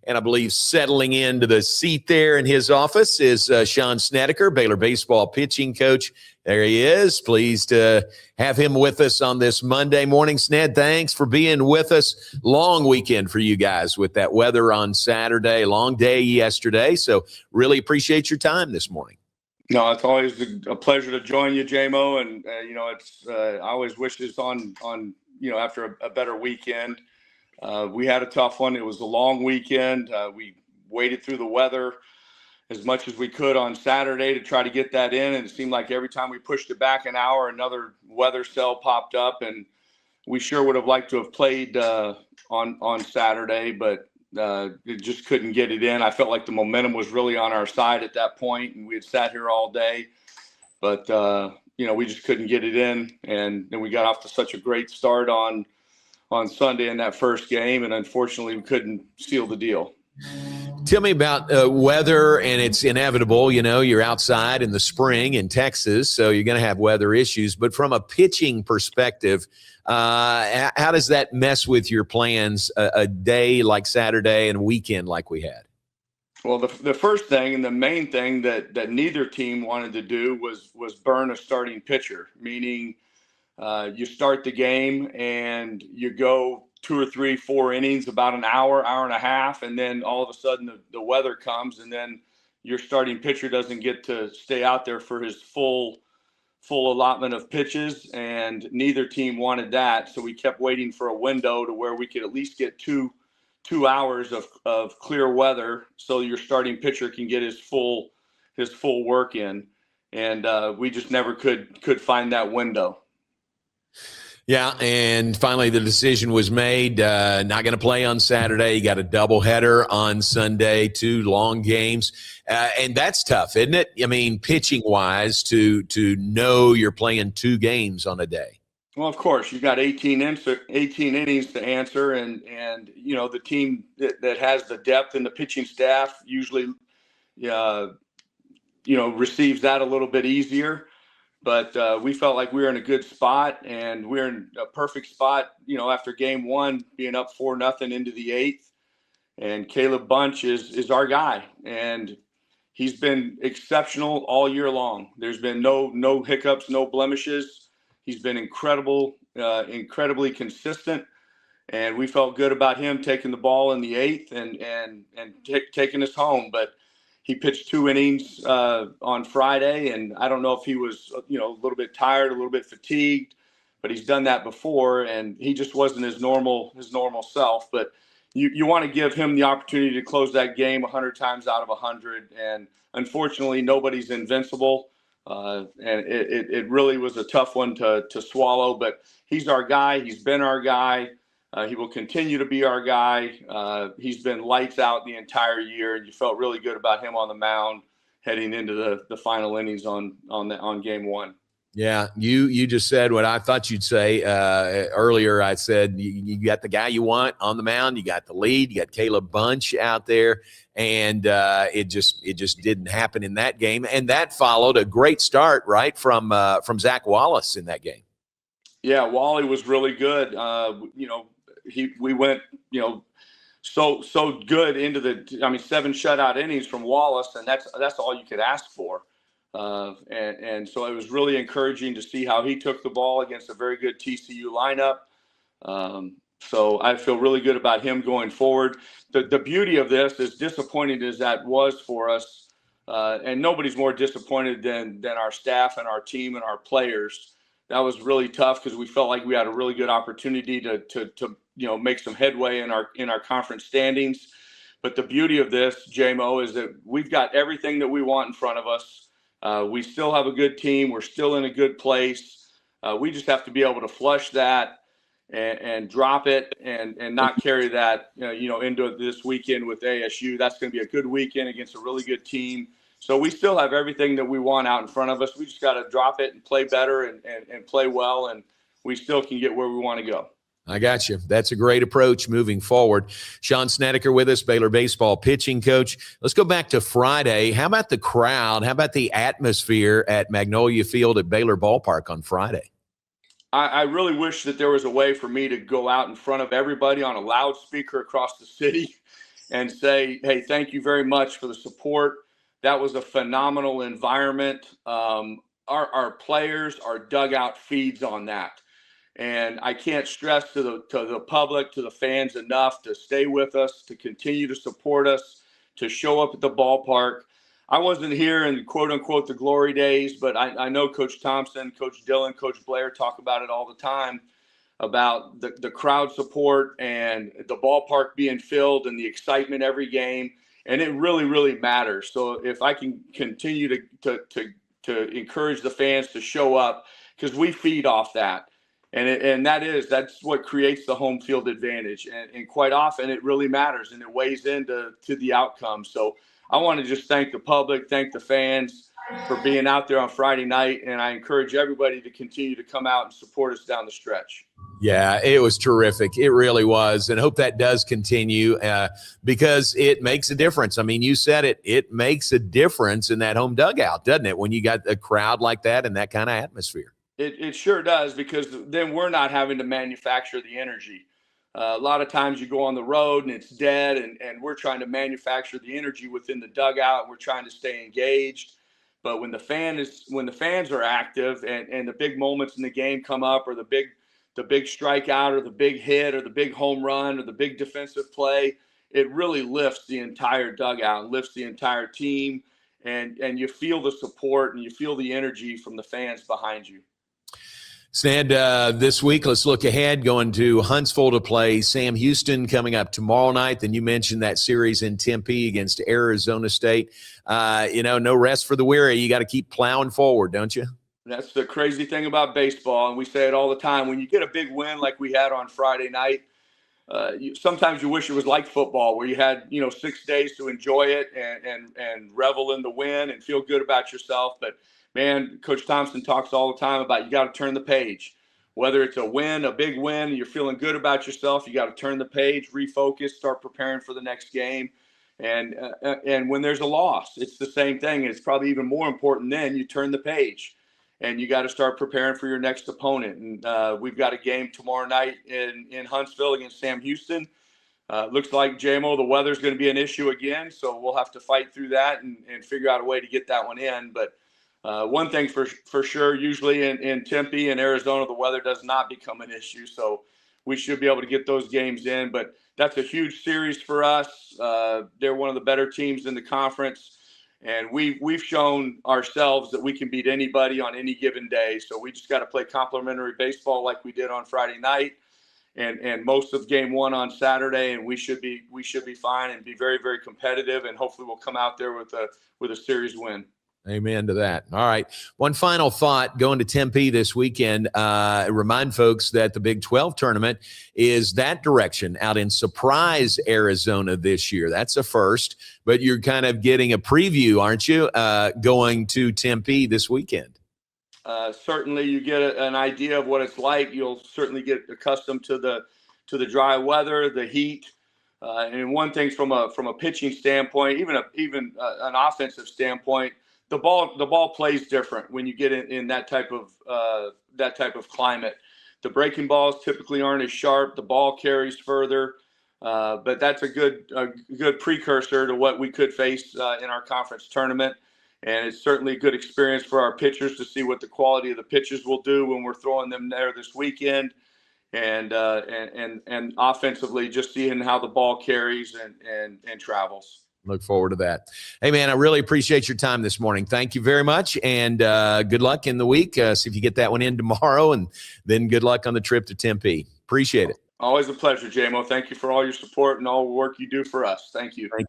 And I believe settling into the seat there in his office is Sean Snedeker, Baylor Baseball pitching coach. There he is. Pleased to have him with us on this Monday morning. Sned, thanks for being with us. Long weekend for you guys with that weather on Saturday. Long day yesterday. So really appreciate your time this morning. No, it's always a pleasure to join you, J-Mo. And, it's I always wish this on after a better weekend. We had a tough one. It was a long weekend. We waded through the weather as much as we could on Saturday to try to get that in. And it seemed like every time we pushed it back an hour, another weather cell popped up. And we sure would have liked to have played on Saturday, but it just couldn't get it in. I felt like the momentum was really on our side at that point, and we had sat here all day. But, we just couldn't get it in. And then we got off to such a great start on Sunday in that first game, and unfortunately we couldn't seal the deal. Tell me about weather, and it's inevitable. You're outside in the spring in Texas, so you're going to have weather issues. But from a pitching perspective, how does that mess with your plans a day like Saturday and a weekend like we had? Well, the first thing and the main thing that neither team wanted to do was burn a starting pitcher, meaning you start the game and you go 2 or 3, 4 innings, about an hour and a half, and then all of a sudden the weather comes, and then your starting pitcher doesn't get to stay out there for his full allotment of pitches, and neither team wanted that. So we kept waiting for a window to where we could at least get two hours of clear weather so your starting pitcher can get his full work in. And we just never could find that window. Yeah, and finally the decision was made, not going to play on Saturday. You got a doubleheader on Sunday, 2 long games. And that's tough, isn't it? I mean, pitching-wise, to know you're playing 2 games on a day. Well, of course, you've got 18 innings to answer, and the team that has the depth in the pitching staff usually, receives that a little bit easier. But we felt like we were in a good spot, and we're in a perfect spot, after game 1 being up 4-0 into the 8th. And Caleb Bunch is our guy, and he's been exceptional all year long. There's been no hiccups, no blemishes. He's been incredibly consistent, and we felt good about him taking the ball in the 8th and taking us home. But he pitched 2 innings on Friday, and I don't know if he was, a little bit tired, a little bit fatigued, but he's done that before, and he just wasn't his normal self. But you want to give him the opportunity to close that game 100 times out of 100, and unfortunately, nobody's invincible, and it really was a tough one to swallow. But he's our guy. He's been our guy. He will continue to be our guy. He's been lights out the entire year, and you felt really good about him on the mound heading into the final innings on game 1. Yeah, you just said what I thought you'd say earlier. I said you got the guy you want on the mound. You got the lead. You got Caleb Bunch out there, and it just didn't happen in that game. And that followed a great start, right, from Zach Wallace in that game. Yeah, Wally was really good. We went, so good into 7 shutout innings from Wallace, and that's all you could ask for. And so it was really encouraging to see how he took the ball against a very good TCU lineup. So I feel really good about him going forward. The beauty of this, as disappointing as that was for us, and nobody's more disappointed than our staff and our team and our players. That was really tough because we felt like we had a really good opportunity to make some headway in our conference standings. But the beauty of this, J-Mo, is that we've got everything that we want in front of us. We still have a good team. We're still in a good place. We just have to be able to flush that and drop it and not carry that into this weekend with ASU. That's going to be a good weekend against a really good team. So we still have everything that we want out in front of us. We just got to drop it and play better and play well, and we still can get where we want to go. I got you. That's a great approach moving forward. Sean Snedeker with us, Baylor Baseball pitching coach. Let's go back to Friday. How about the crowd? How about the atmosphere at Magnolia Field at Baylor Ballpark on Friday? I really wish that there was a way for me to go out in front of everybody on a loudspeaker across the city and say, hey, thank you very much for the support. That was a phenomenal environment. Our players, our dugout feeds on that. And I can't stress to the public, to the fans enough to stay with us, to continue to support us, to show up at the ballpark. I wasn't here in quote unquote the glory days, but I know Coach Thompson, Coach Dillon, Coach Blair talk about it all the time, about the crowd support and the ballpark being filled and the excitement every game. And it really, really matters. So if I can continue to encourage the fans to show up, because we feed off that. And that's what creates the home field advantage. And quite often it really matters, and it weighs into the outcome. So I want to just thank the public, thank the fans for being out there on Friday night. And I encourage everybody to continue to come out and support us down the stretch. Yeah, it was terrific. It really was. And hope that does continue because it makes a difference. I mean, you said it. It makes a difference in that home dugout, doesn't it, when you got a crowd like that and that kind of atmosphere? It sure does, because then we're not having to manufacture the energy. A lot of times you go on the road and it's dead, and we're trying to manufacture the energy within the dugout. We're trying to stay engaged. But when the fans are active and the big moments in the game come up, or the big strikeout or the big hit or the big home run or the big defensive play, it really lifts the entire dugout, lifts the entire team, and you feel the support and you feel the energy from the fans behind you. Sned, this week, let's look ahead, going to Huntsville to play Sam Houston coming up tomorrow night. Then you mentioned that series in Tempe against Arizona State. No rest for the weary. You got to keep plowing forward, don't you? That's the crazy thing about baseball, and we say it all the time. When you get a big win like we had on Friday night, sometimes you wish it was like football, where you had 6 days to enjoy it and revel in the win and feel good about yourself. But man, Coach Thompson talks all the time about you got to turn the page. Whether it's a win, a big win, and you're feeling good about yourself, you got to turn the page, refocus, start preparing for the next game. And when there's a loss, it's the same thing. It's probably even more important then. You turn the page, and you got to start preparing for your next opponent. And we've got a game tomorrow night in Huntsville against Sam Houston. Looks like, JMO, the weather's going to be an issue again, so we'll have to fight through that and figure out a way to get that one in. But one thing for sure, usually in Tempe and Arizona, the weather does not become an issue, so we should be able to get those games in. But that's a huge series for us. They're one of the better teams in the conference, and we've shown ourselves that we can beat anybody on any given day. So we just got to play complimentary baseball like we did on Friday night, and most of game one on Saturday, and we should be fine and be very, very competitive, and hopefully we'll come out there with a series win. Amen to that. All right. One final thought going to Tempe this weekend. Remind folks that the Big 12 tournament is that direction out in Surprise, Arizona this year. That's a first, but you're kind of getting a preview, aren't you, going to Tempe this weekend? Certainly you get an idea of what it's like. You'll certainly get accustomed to the dry weather, the heat. And one thing from a pitching standpoint, even an offensive standpoint, the ball plays different when you get in that type of climate. The breaking balls typically aren't as sharp. The ball carries further, but that's a good precursor to what we could face in our conference tournament. And it's certainly a good experience for our pitchers to see what the quality of the pitches will do when we're throwing them there this weekend, and offensively just seeing how the ball carries and travels. Look forward to that. Hey, man, I really appreciate your time this morning. Thank you very much, and good luck in the week. See if you get that one in tomorrow, and then good luck on the trip to Tempe. Appreciate it. Always a pleasure, JMO. Thank you for all your support and all the work you do for us. Thank you. Thank you.